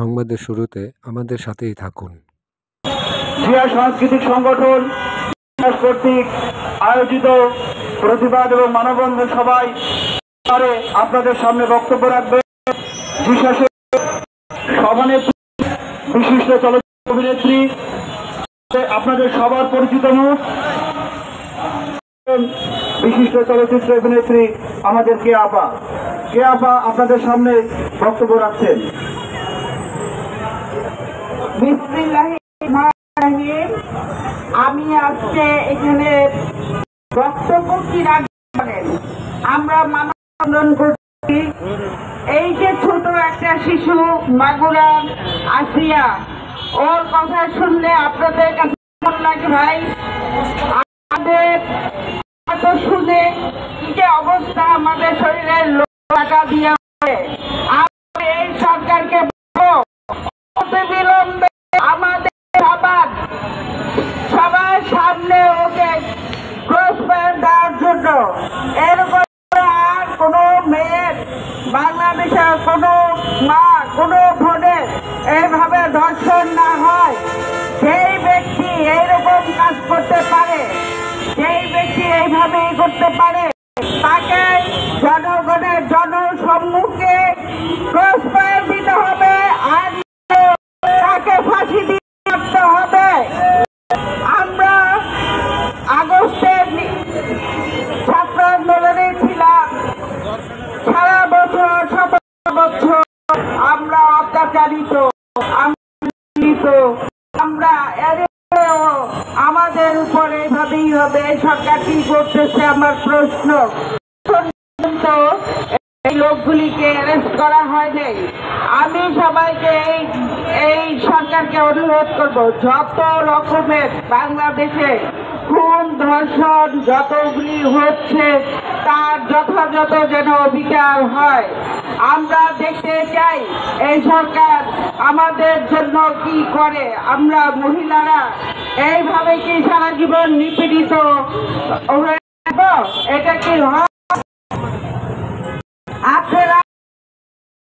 সংবাদের শুরুতে আমাদের সাথেই থাকুন। জিয়া সাংস্কৃতিক সংগঠন কর্তৃক আয়োজিত প্রতিবাদ এবং মানববন্ধন সভায় আপনাদের সামনে বক্তব্য রাখবেন সভানেত্রী, বিশিষ্ট চলচ্চিত্র অভিনেত্রী, আপনাদের সবার পরিচিত মুখ, বিশিষ্ট চলচ্চিত্র অভিনেত্রী আমাদের কেয়া আপা আপনাদের সামনে বক্তব্য রাখছেন। আমি আজকে এখানে বক্তব্য কি রাখবেন, আমরা মানববন্ধন করছি। এই যে ছোট একটা শিশু মাগুরা আসিয়া, ওর কথা শুনলে আপনাদের কাছে কেমন লাগে ভাই? আমাদের শুনে কি যে অবস্থা, আমাদের শরীরের টাকা দিয়ে এই সরকারকে বিলম্বে আমাদের সবার সামনে ওকে ক্রস ফায়ার দেওয়ার জন্য, এরপর আর কোনো মেয়ের, বাংলাদেশের কোনো মা, কোনো বোনের এইভাবে ধর্ষণ না হয়। যেই ব্যক্তি এইরকম কাজ করতে পারে, যেই ব্যক্তি এইভাবেই করতে পারে, তাকে জনগণের জনসম্মুখে ক্রস ফায়ার দিতে হবে আর তাকে ফাঁসি দিতে হবে। আমরা আগস্টের ছাত্র আন্দোলনে ছিলাম, সারা বছর 17 বছর আমরা অত্যাচারিত, আমরা আমাদের উপর এইভাবেই হবে। সরকার কি করতেছে? আমার প্রশ্ন, এই লোকগুলিকে অ্যারেস্ট করা হয়নি। আমি সবাইকে এই সরকারকে অনুরোধ করব, যত রকমের বাংলাদেশে খুন ধর্ষণ যতগুলি হচ্ছে তার যথাযথ যেন বিচার হয়। আমরা দেখতে চাই এই সরকার আমাদের জন্য কি করে। আমরা মহিলারা এইভাবে কি সারা জীবন নিপীড়িত হয়ে যাব? এটা কি হয়? আপনারা